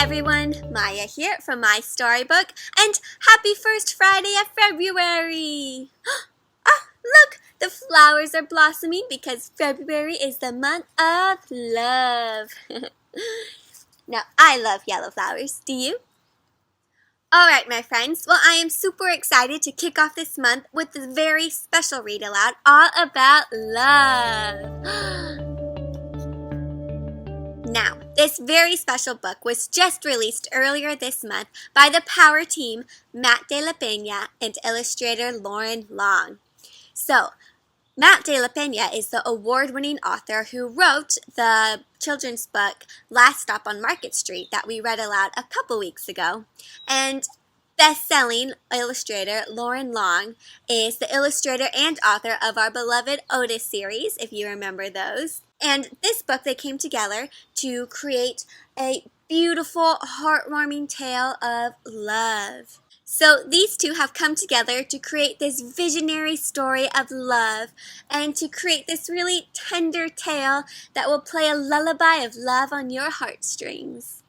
everyone, Maya here from My Storybook, and happy first Friday of February! Ah, look! The flowers are blossoming because February is the month of love. Now, I love yellow flowers. Do you? Alright, my friends. Well, I am super excited to kick off this month with this very special read aloud all about love. Now, this very special book was just released earlier this month by the Power Team, Matt de la Pena, and illustrator Loren Long. So, Matt de la Pena is the award-winning author who wrote the children's book Last Stop on Market Street that we read aloud a couple weeks ago. And best-selling illustrator Loren Long is the illustrator and author of our beloved Otis series, if you remember those. And this book, they came together to create a beautiful, heartwarming tale of love. So these two have come together to create this visionary story of love and to create this really tender tale that will play a lullaby of love on your heartstrings.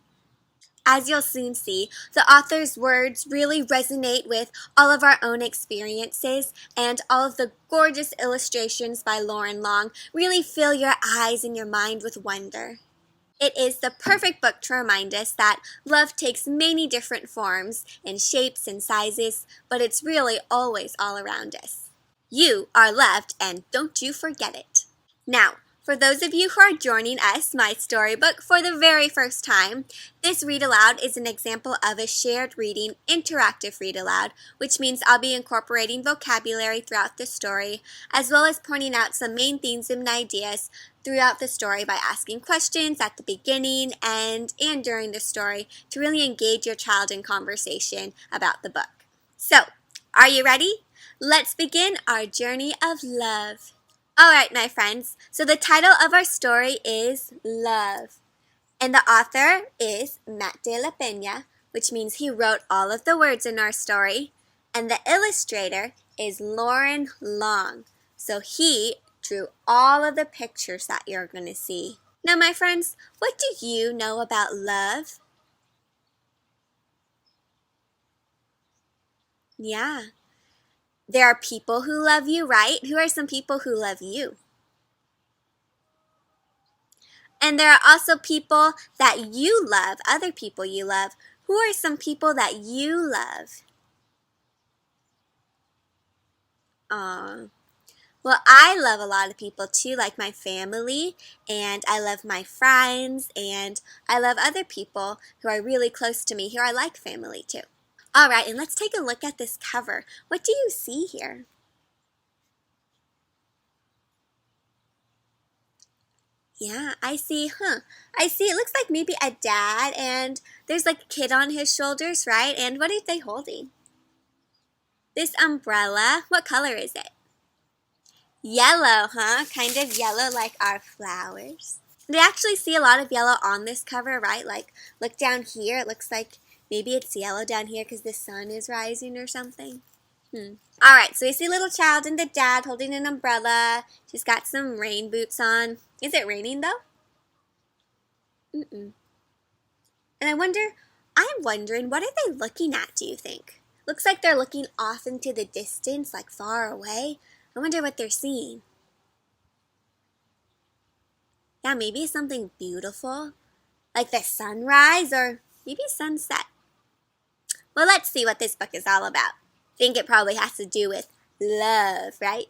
As you'll soon see, the author's words really resonate with all of our own experiences, and all of the gorgeous illustrations by Loren Long really fill your eyes and your mind with wonder. It is the perfect book to remind us that love takes many different forms and shapes and sizes, but it's really always all around us. You are loved, and don't you forget it. Now, for those of you who are joining us, My Storybook, for the very first time, this read aloud is an example of a shared reading, interactive read aloud, which means I'll be incorporating vocabulary throughout the story, as well as pointing out some main themes and ideas throughout the story by asking questions at the beginning and during the story to really engage your child in conversation about the book. So, are you ready? Let's begin our journey of love. Alright, my friends, so the title of our story is Love, and the author is Matt de la Pena, which means he wrote all of the words in our story, and the illustrator is Loren Long, so he drew all of the pictures that you're going to see. Now, my friends, what do you know about love? Yeah. There are people who love you, right? Who are some people who love you? And there are also people that you love, other people you love. Who are some people that you love? Aw. Well, I love a lot of people too, like my family, and I love my friends, and I love other people who are really close to me, who are like family too. Alright, and let's take a look at this cover. What do you see here? Yeah, I see, it looks like maybe a dad, and there's like a kid on his shoulders, right? And what are they holding? This umbrella, what color is it? Yellow, huh? Kind of yellow like our flowers. They actually see a lot of yellow on this cover, right? Like, look down here, it looks like maybe it's yellow down here because the sun is rising or something. Alright, so we see a little child and the dad holding an umbrella. She's got some rain boots on. Is it raining though? Mm-mm. And I'm wondering, what are they looking at, do you think? Looks like they're looking off into the distance, like far away. I wonder what they're seeing. Yeah, maybe something beautiful, like the sunrise or maybe sunset. Well, let's see what this book is all about. I think it probably has to do with love, right?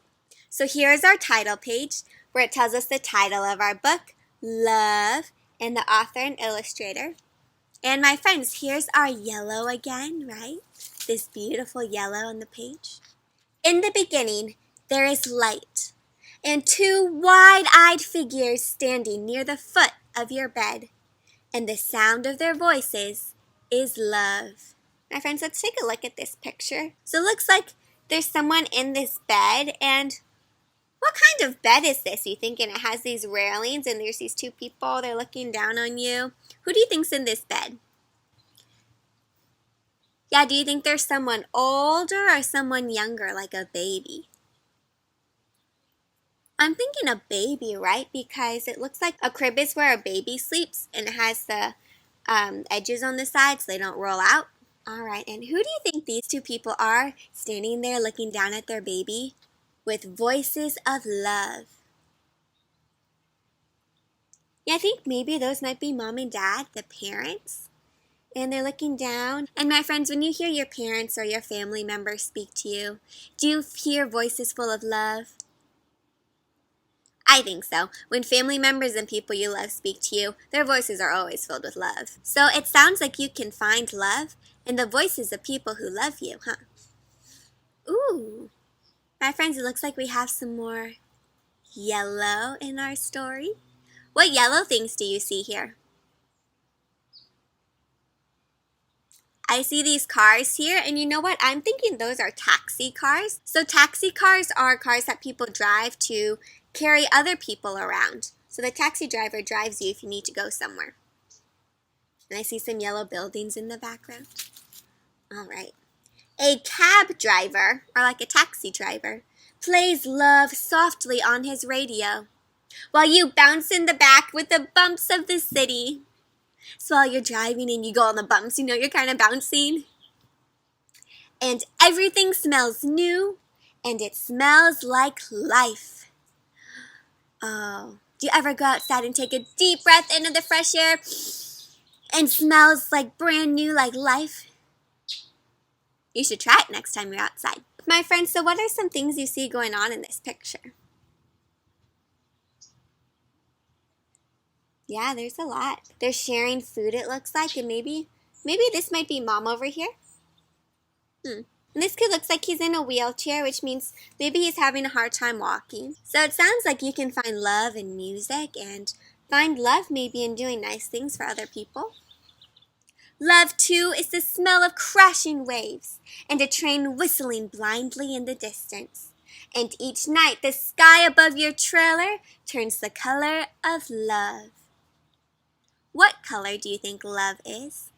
So here's our title page where it tells us the title of our book, Love, and the author and illustrator. And my friends, here's our yellow again, right? This beautiful yellow on the page. In the beginning, there is light, and two wide-eyed figures standing near the foot of your bed, and the sound of their voices is love. My friends, let's take a look at this picture. So it looks like there's someone in this bed, and what kind of bed is this? You thinking it has these railings and there's these two people, they're looking down on you. Who do you think's in this bed? Yeah, do you think there's someone older or someone younger, like a baby? I'm thinking a baby, right? Because it looks like a crib is where a baby sleeps, and it has the edges on the side so they don't roll out. All right, and who do you think these two people are standing there looking down at their baby with voices of love? Yeah, I think maybe those might be mom and dad, the parents. And they're looking down. And my friends, when you hear your parents or your family members speak to you, do you hear voices full of love? I think so. When family members and people you love speak to you, their voices are always filled with love. So it sounds like you can find love in the voices of people who love you, huh? Ooh. My friends, it looks like we have some more yellow in our story. What yellow things do you see here? I see these cars here, and you know what? I'm thinking those are taxi cars. So taxi cars are cars that people drive to carry other people around. So the taxi driver drives you if you need to go somewhere. And I see some yellow buildings in the background. All right. A cab driver, or like a taxi driver, plays love softly on his radio while you bounce in the back with the bumps of the city. So while you're driving and you go on the bumps, you know, you're kind of bouncing. And everything smells new, and it smells like life. Oh, do you ever go outside and take a deep breath into the fresh air and smells like brand new, like life? You should try it next time you're outside. My friends, so what are some things you see going on in this picture? Yeah, there's a lot. They're sharing food, it looks like, and maybe this might be mom over here. And this kid looks like he's in a wheelchair, which means maybe he's having a hard time walking. So it sounds like you can find love in music and find love maybe in doing nice things for other people. Love, too, is the smell of crashing waves and a train whistling blindly in the distance. And each night the sky above your trailer turns the color of love. What color do you think love is?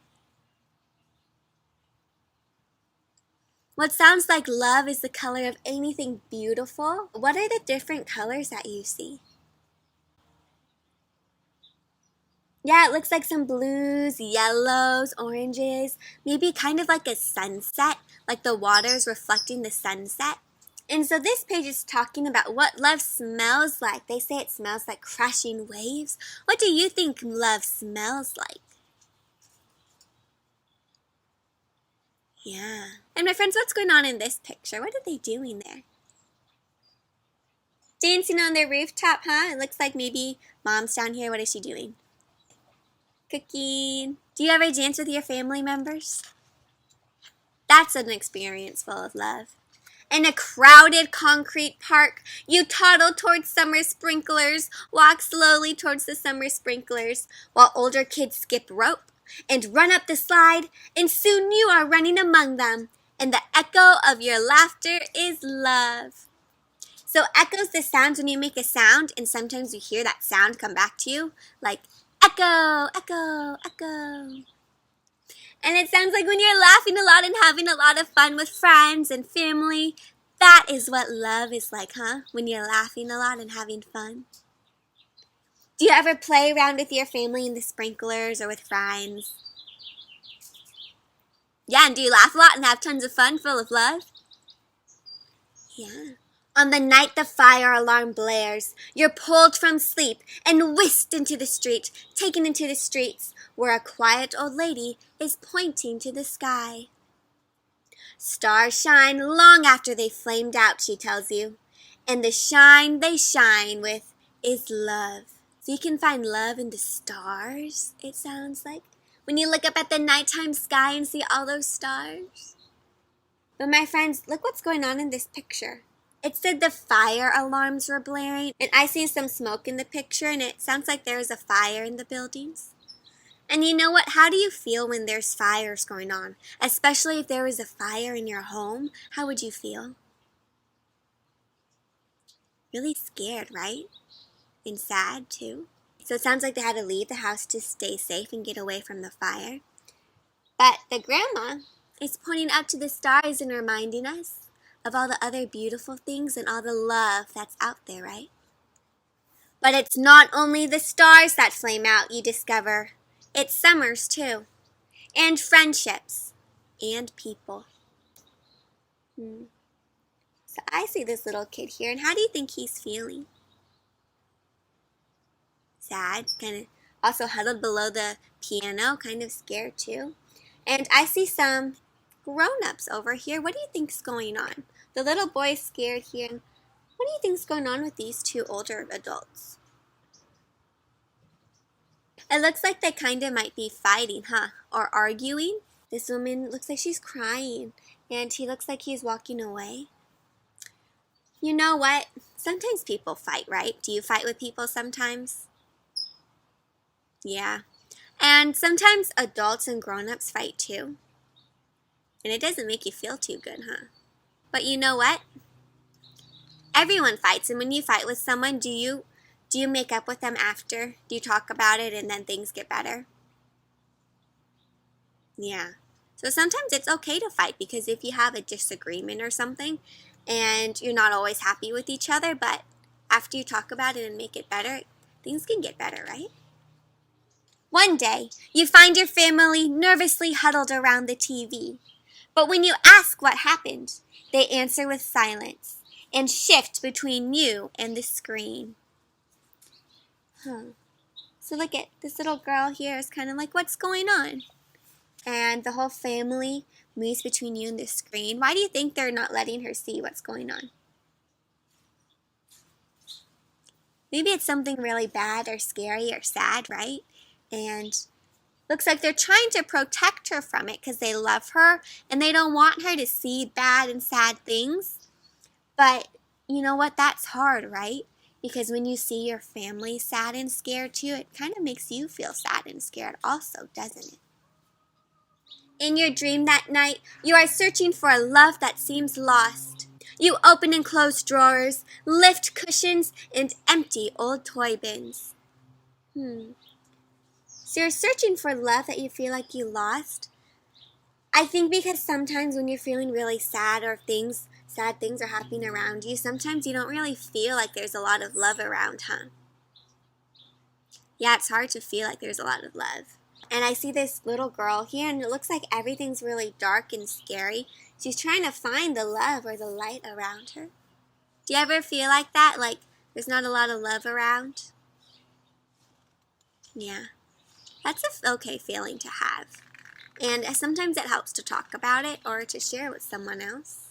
What sounds like love is the color of anything beautiful. What are the different colors that you see? Yeah, it looks like some blues, yellows, oranges, maybe kind of like a sunset, like the water's reflecting the sunset. And so this page is talking about what love smells like. They say it smells like crashing waves. What do you think love smells like? Yeah. And my friends, what's going on in this picture? What are they doing there? Dancing on their rooftop, huh? It looks like maybe mom's down here. What is she doing? Cooking. Do you ever dance with your family members? That's an experience full of love. In a crowded concrete park, you toddle towards summer sprinklers, walk slowly towards the summer sprinklers, while older kids skip rope and run up the slide, and soon you are running among them, and the echo of your laughter is love. So echo's the sounds when you make a sound, and sometimes you hear that sound come back to you, like echo, echo, echo. And it sounds like when you're laughing a lot and having a lot of fun with friends and family, that is what love is like, huh? When you're laughing a lot and having fun. Do you ever play around with your family in the sprinklers or with friends? Yeah, and do you laugh a lot and have tons of fun full of love? Yeah. On the night the fire alarm blares, you're pulled from sleep and whisked into the street, taken into the streets, where a quiet old lady is pointing to the sky. Stars shine long after they flamed out, she tells you, and the shine they shine with is love. So you can find love in the stars, it sounds like, when you look up at the nighttime sky and see all those stars. But my friends, look what's going on in this picture. It said the fire alarms were blaring, and I see some smoke in the picture, and it sounds like there is a fire in the buildings. And you know what? How do you feel when there's fires going on? Especially if there was a fire in your home, how would you feel? Really scared, right? And sad, too. So it sounds like they had to leave the house to stay safe and get away from the fire. But the grandma is pointing up to the stars and reminding us of all the other beautiful things and all the love that's out there, right? But it's not only the stars that flame out, you discover. It's summers too. And friendships. And people. So I see this little kid here, and how do you think he's feeling? Sad, kind of also huddled below the piano, kind of scared too. And I see some grown-ups over here. What do you think's going on? The little boy is scared here. And what do you think's going on with these two older adults? It looks like they kind of might be fighting, huh? Or arguing. This woman looks like she's crying, and he looks like he's walking away. You know what? Sometimes people fight, right? Do you fight with people sometimes? Yeah. And sometimes adults and grown-ups fight too. And it doesn't make you feel too good, huh? But you know what? Everyone fights, and when you fight with someone, do you make up with them after? Do you talk about it and then things get better? Yeah. So sometimes it's okay to fight, because if you have a disagreement or something and you're not always happy with each other, but after you talk about it and make it better, things can get better, right? One day, you find your family nervously huddled around the TV. But when you ask what happened, they answer with silence and shift between you and the screen. So look at this little girl here is kind of like, what's going on? And the whole family moves between you and the screen. Why do you think they're not letting her see what's going on? Maybe it's something really bad or scary or sad, right? And looks like they're trying to protect her from it because they love her and they don't want her to see bad and sad things. But you know what? That's hard, right? Because when you see your family sad and scared too, it kind of makes you feel sad and scared also, doesn't it? In your dream that night, you are searching for a love that seems lost. You open and close drawers, lift cushions, and empty old toy bins. So you're searching for love that you feel like you lost. I think because sometimes when you're feeling really sad or sad things are happening around you, sometimes you don't really feel like there's a lot of love around, huh? Yeah, it's hard to feel like there's a lot of love. And I see this little girl here, and it looks like everything's really dark and scary. She's trying to find the love or the light around her. Do you ever feel like that? Like there's not a lot of love around? Yeah. That's an okay feeling to have. And sometimes it helps to talk about it or to share with someone else.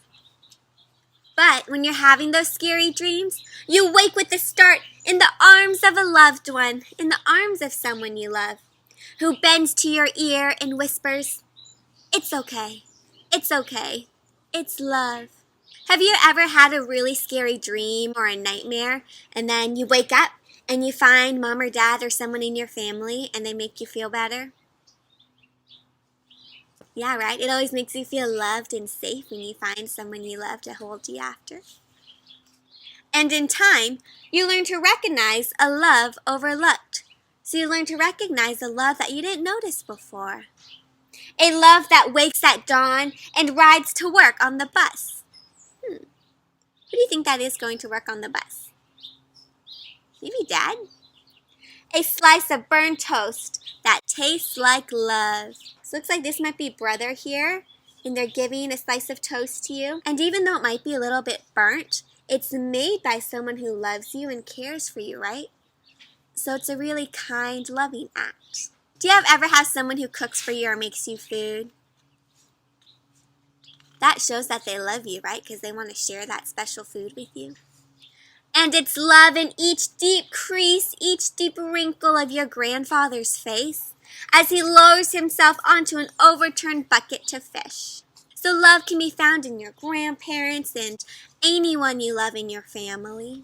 But when you're having those scary dreams, you wake with a start in the arms of a loved one, in the arms of someone you love, who bends to your ear and whispers, "It's okay. It's okay. It's love." Have you ever had a really scary dream or a nightmare, and then you wake up and you find mom or dad or someone in your family and they make you feel better? Yeah, right? It always makes you feel loved and safe when you find someone you love to hold you after. And in time, you learn to recognize a love overlooked. So you learn to recognize a love that you didn't notice before. A love that wakes at dawn and rides to work on the bus. Who do you think that is going to work on the bus? Maybe Dad? A slice of burned toast that tastes like love. So it looks like this might be brother here, and they're giving a slice of toast to you. And even though it might be a little bit burnt, it's made by someone who loves you and cares for you, right? So it's a really kind, loving act. Do you ever have someone who cooks for you or makes you food? That shows that they love you, right? Because they want to share that special food with you. And it's love in each deep crease, each deep wrinkle of your grandfather's face as he lowers himself onto an overturned bucket to fish. So love can be found in your grandparents and anyone you love in your family.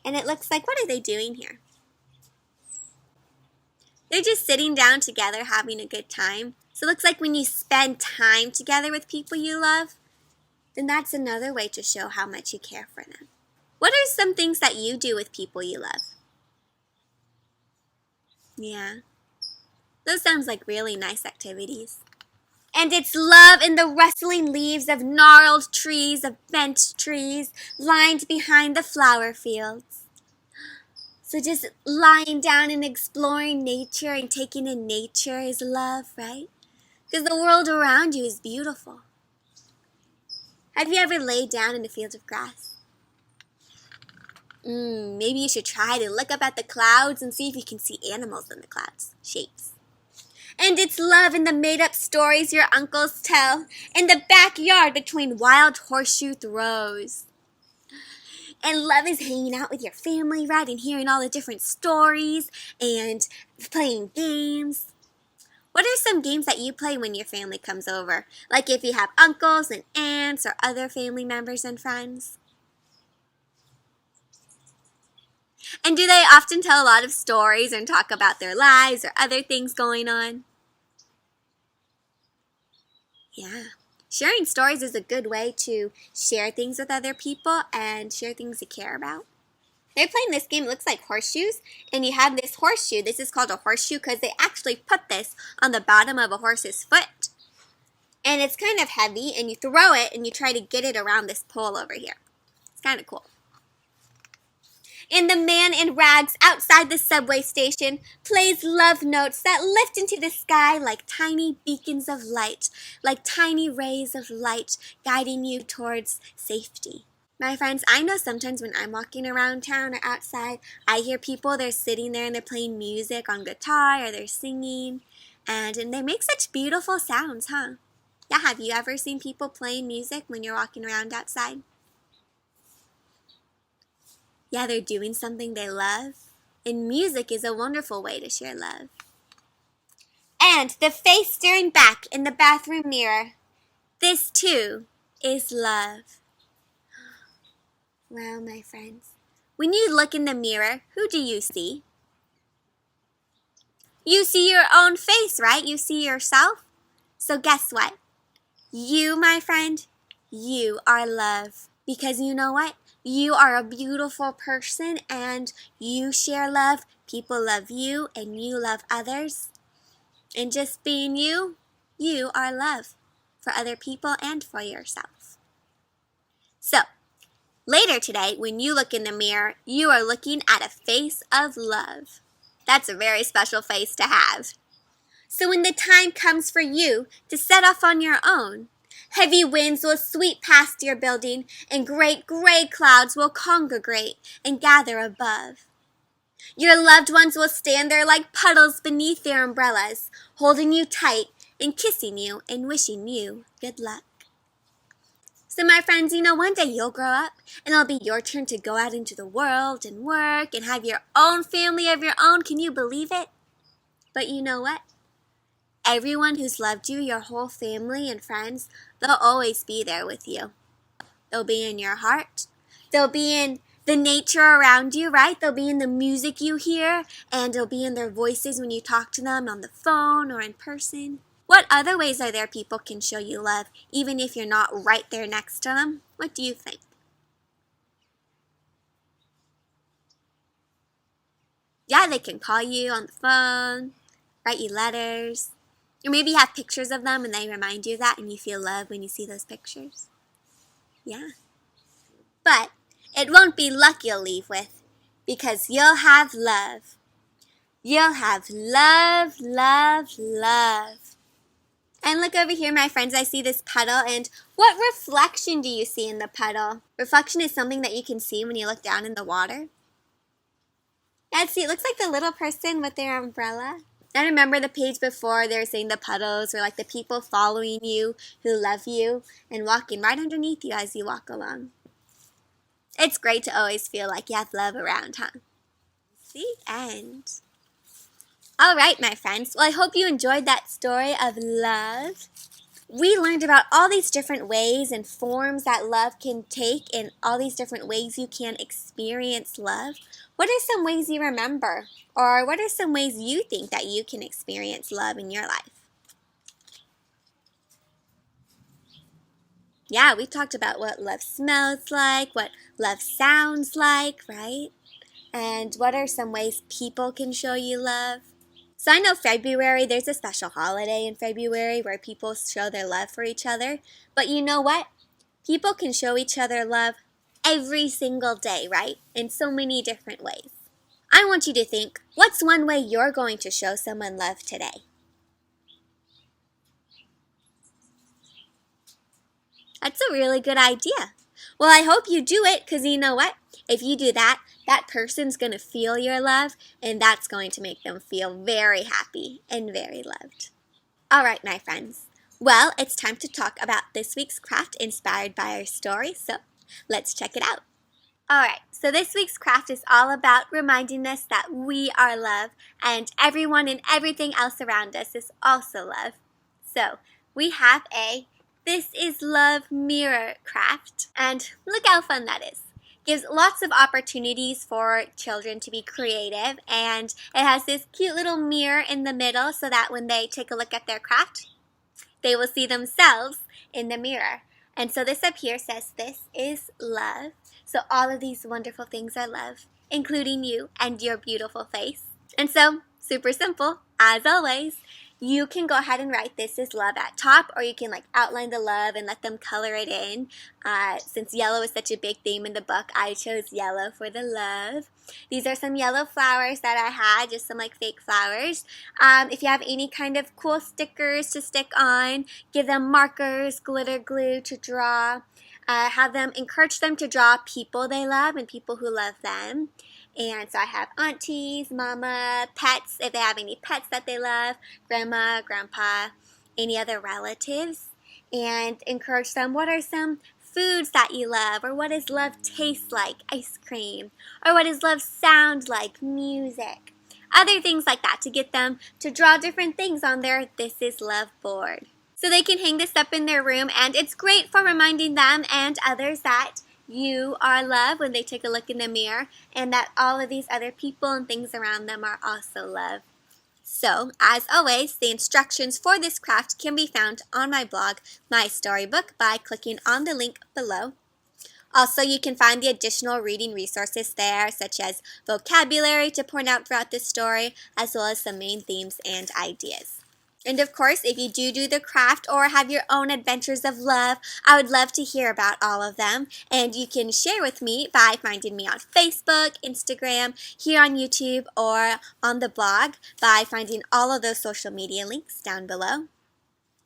And it looks like, what are they doing here? They're just sitting down together having a good time. So it looks like when you spend time together with people you love, then that's another way to show how much you care for them. What are some things that you do with people you love? Yeah. Those sounds like really nice activities. And it's love in the rustling leaves of gnarled trees, of bent trees, lined behind the flower fields. So just lying down and exploring nature and taking in nature is love, right? Because the world around you is beautiful. Have you ever laid down in a field of grass? Maybe you should try to look up at the clouds and see if you can see animals in the clouds, shapes. And it's love in the made-up stories your uncles tell, in the backyard between wild horseshoe throws. And love is hanging out with your family, right? And hearing all the different stories and playing games. What are some games that you play when your family comes over? Like if you have uncles and aunts or other family members and friends? And do they often tell a lot of stories and talk about their lives or other things going on? Yeah. Sharing stories is a good way to share things with other people and share things you care about. They're playing this game, it looks like horseshoes, and you have this horseshoe. This is called a horseshoe because they actually put this on the bottom of a horse's foot. And it's kind of heavy, and you throw it and you try to get it around this pole over here. It's kind of cool. And the man in rags outside the subway station plays love notes that lift into the sky like tiny beacons of light, like tiny rays of light guiding you towards safety. My friends, I know sometimes when I'm walking around town or outside, I hear people, they're sitting there and they're playing music on guitar or they're singing, and they make such beautiful sounds, huh? Yeah, have you ever seen people playing music when you're walking around outside? Yeah, they're doing something they love. And music is a wonderful way to share love. And the face staring back in the bathroom mirror. This too is love. Well, my friends, when you look in the mirror, who do you see? You see your own face, right? You see yourself. So guess what? You, my friend, you are love. Because you know what? You are a beautiful person and you share love. People love you and you love others. And just being you, you are love for other people and for yourself. So, later today, when you look in the mirror, you are looking at a face of love. That's a very special face to have. So when the time comes for you to set off on your own, heavy winds will sweep past your building, and great gray clouds will congregate and gather above. Your loved ones will stand there like puddles beneath their umbrellas, holding you tight and kissing you and wishing you good luck. So my friends, you know, one day you'll grow up and it'll be your turn to go out into the world and work and have your own family of your own. Can you believe it? But you know what? Everyone who's loved you, your whole family and friends, they'll always be there with you. They'll be in your heart. They'll be in the nature around you, right? They'll be in the music you hear, and they'll be in their voices when you talk to them on the phone or in person. What other ways are there people can show you love, even if you're not right there next to them? What do you think? Yeah, they can call you on the phone, write you letters, or maybe you have pictures of them and they remind you of that and you feel love when you see those pictures. Yeah. But it won't be luck you'll leave with, because you'll have love. You'll have love, love, love. And look over here, my friends, I see this puddle, and what reflection do you see in the puddle? Reflection is something that you can see when you look down in the water. Yeah, see, it looks like the little person with their umbrella. I remember the page before they were saying the puddles were like the people following you who love you and walking right underneath you as you walk along. It's great to always feel like you have love around, huh? The end. All right, my friends. Well, I hope you enjoyed that story of love. We learned about all these different ways and forms that love can take and all these different ways you can experience love. What are some ways you remember? Or what are some ways you think that you can experience love in your life? Yeah, we talked about what love smells like, what love sounds like, right? And what are some ways people can show you love? So I know February, there's a special holiday in February where people show their love for each other. But you know what? People can show each other love every single day, right? In so many different ways. I want you to think, what's one way you're going to show someone love today? That's a really good idea. Well, I hope you do it, because you know what? If you do that, that person's going to feel your love, and that's going to make them feel very happy and very loved. All right, my friends. Well, it's time to talk about this week's craft inspired by our story, so let's check it out. All right, so this week's craft is all about reminding us that we are love, and everyone and everything else around us is also love. So we have a This is Love mirror craft, and look how fun that is. Gives lots of opportunities for children to be creative, and it has this cute little mirror in the middle so that when they take a look at their craft, they will see themselves in the mirror. And so this up here says, this is love. So all of these wonderful things are love, including you and your beautiful face. And so, super simple, as always, you can go ahead and write this is love at top, or you can outline the love and let them color it in. Since yellow is such a big theme in the book, I chose yellow for the love. These are some yellow flowers that I had, just some fake flowers. If you have any kind of cool stickers to stick on, give them markers, glitter glue to draw. Encourage them to draw people they love and people who love them. And so I have aunties, mama, pets, if they have any pets that they love, grandma, grandpa, any other relatives. And encourage them, what are some foods that you love? Or what does love taste like? Ice cream. Or what does love sound like? Music. Other things like that to get them to draw different things on their This Is Love board. So they can hang this up in their room, and it's great for reminding them and others that you are love when they take a look in the mirror, and that all of these other people and things around them are also love. So, as always, the instructions for this craft can be found on my blog, MaiStoryBook, by clicking on the link below. Also, you can find the additional reading resources there, such as vocabulary to point out throughout the story, as well as some main themes and ideas. And of course, if you do the craft or have your own adventures of love, I would love to hear about all of them. And you can share with me by finding me on Facebook, Instagram, here on YouTube, or on the blog by finding all of those social media links down below.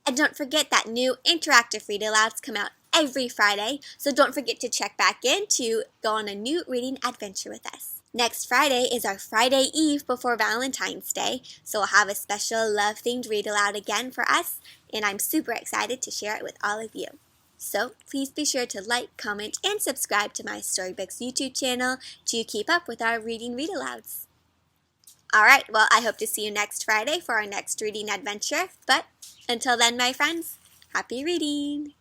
And don't forget that new interactive read alouds come out every Friday, so don't forget to check back in to go on a new reading adventure with us. Next Friday is our Friday Eve before Valentine's Day, so we'll have a special love-themed read aloud again for us, and I'm super excited to share it with all of you. So please be sure to like, comment, and subscribe to MaiStoryBook's YouTube channel to keep up with our reading read alouds. Alright, well, I hope to see you next Friday for our next reading adventure, but until then, my friends, happy reading!